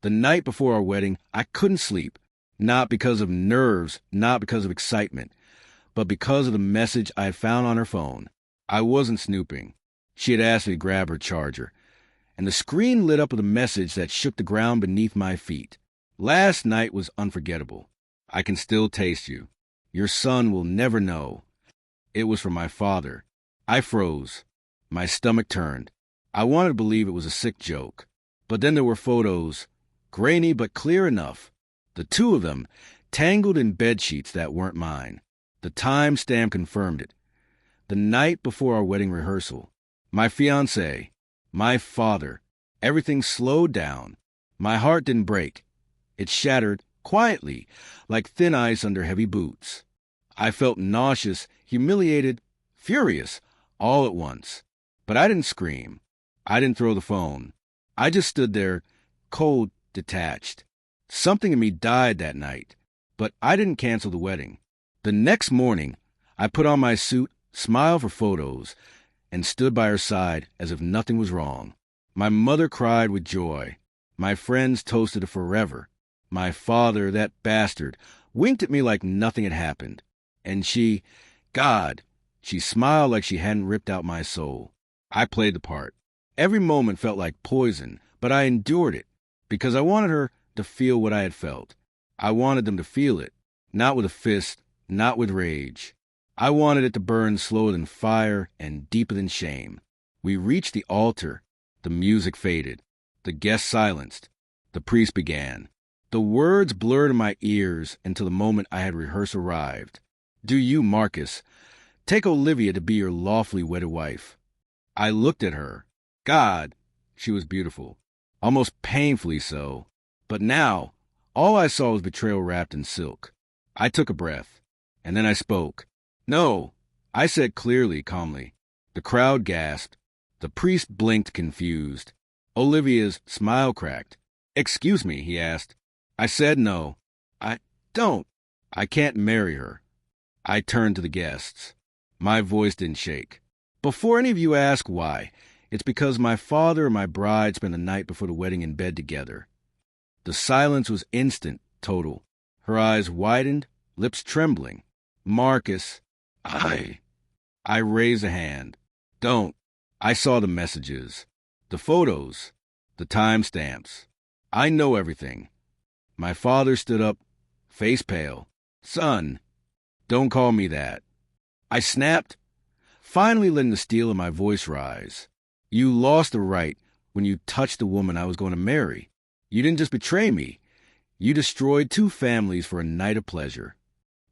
The night before our wedding, I couldn't sleep, not because of nerves, not because of excitement, but because of the message I had found on her phone. I wasn't snooping. She had asked me to grab her charger, and the screen lit up with a message that shook the ground beneath my feet. Last night was unforgettable. I can still taste you. Your son will never know. It was from my father. I froze. My stomach turned. I wanted to believe it was a sick joke. But then there were photos, grainy but clear enough. The two of them, tangled in bedsheets that weren't mine. The timestamp confirmed it. The night before our wedding rehearsal. My fiancé, my father. Everything slowed down. My heart didn't break. It shattered quietly, like thin ice under heavy boots. I felt nauseous, humiliated, furious, all at once. But I didn't scream. I didn't throw the phone. I just stood there, cold, detached. Something in me died that night, but I didn't cancel the wedding. The next morning, I put on my suit, smiled for photos, and stood by her side as if nothing was wrong. My mother cried with joy. My friends toasted her forever. My father, that bastard, winked at me like nothing had happened. And she smiled like she hadn't ripped out my soul. I played the part. Every moment felt like poison, but I endured it because I wanted her to feel what I had felt. I wanted them to feel it, not with a fist, not with rage. I wanted it to burn slower than fire and deeper than shame. We reached the altar. The music faded. The guests silenced. The priest began. The words blurred in my ears until the moment I had rehearsed arrived. Do you, Marcus, take Olivia to be your lawfully wedded wife? I looked at her. God, she was beautiful, almost painfully so. But now, all I saw was betrayal wrapped in silk. I took a breath, and then I spoke. No, I said clearly, calmly. The crowd gasped. The priest blinked, confused. Olivia's smile cracked. Excuse me, he asked. I said no. I can't marry her. I turned to the guests. My voice didn't shake. Before any of you ask why, it's because my father and my bride spent the night before the wedding in bed together. The silence was instant, total. Her eyes widened, lips trembling. Marcus, I raised a hand. Don't. I saw the messages, the photos, the timestamps. I know everything. My father stood up, face pale. Son, don't call me that. I snapped, finally letting the steel in my voice rise. You lost the right when you touched the woman I was going to marry. You didn't just betray me. You destroyed 2 families for a night of pleasure.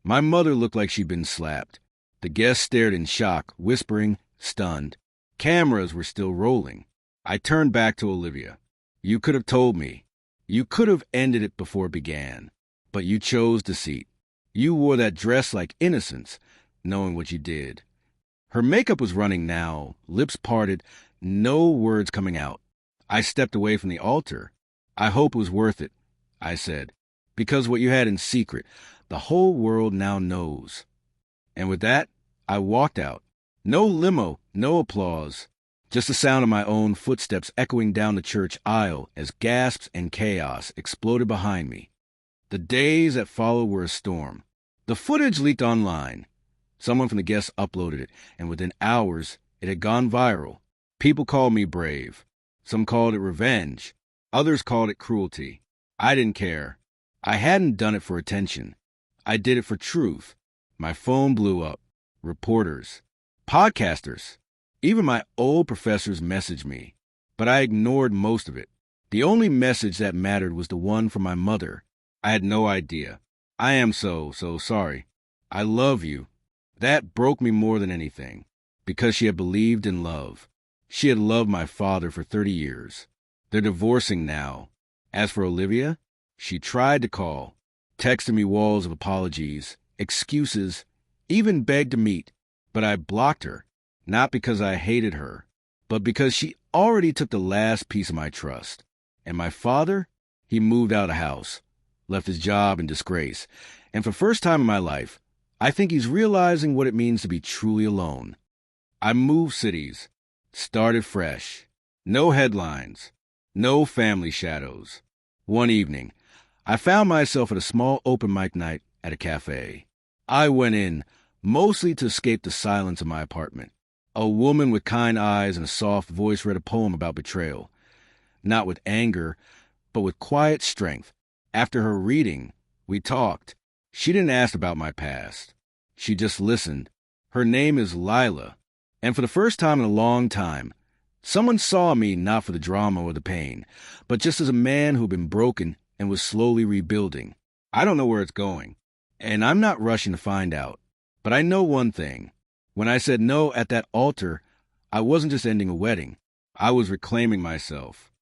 My mother looked like she'd been slapped. The guests stared in shock, whispering, stunned. Cameras were still rolling. I turned back to Olivia. You could have told me. You could have ended it before it began. But you chose deceit. You wore that dress like innocence, knowing what you did. Her makeup was running now, lips parted, no words coming out. I stepped away from the altar. I hope it was worth it, I said, because what you had in secret, the whole world now knows. And with that, I walked out. No limo, no applause, just the sound of my own footsteps echoing down the church aisle as gasps and chaos exploded behind me. The days that followed were a storm. The footage leaked online. Someone from the guests uploaded it, and within hours, it had gone viral. People called me brave. Some called it revenge. Others called it cruelty. I didn't care. I hadn't done it for attention. I did it for truth. My phone blew up. Reporters, podcasters, even my old professors messaged me. But I ignored most of it. The only message that mattered was the one from my mother. I had no idea. I am so sorry. I love you. That broke me more than anything, because she had believed in love. She had loved my father for 30 years. They're divorcing now. As for Olivia, she tried to call, texted me walls of apologies, excuses, even begged to meet, but I blocked her, not because I hated her, but because she already took the last piece of my trust. And my father, he moved out of the house, left his job in disgrace, and for the first time in my life, I think he's realizing what it means to be truly alone. I moved cities, started fresh. No headlines, no family shadows. One evening, I found myself at a small open mic night at a cafe. I went in, mostly to escape the silence of my apartment. A woman with kind eyes and a soft voice read a poem about betrayal. Not with anger, but with quiet strength. After her reading, we talked. She didn't ask about my past. She just listened. Her name is Lila. And for the first time in a long time, someone saw me not for the drama or the pain, but just as a man who'd been broken and was slowly rebuilding. I don't know where it's going, and I'm not rushing to find out. But I know one thing. When I said no at that altar, I wasn't just ending a wedding. I was reclaiming myself.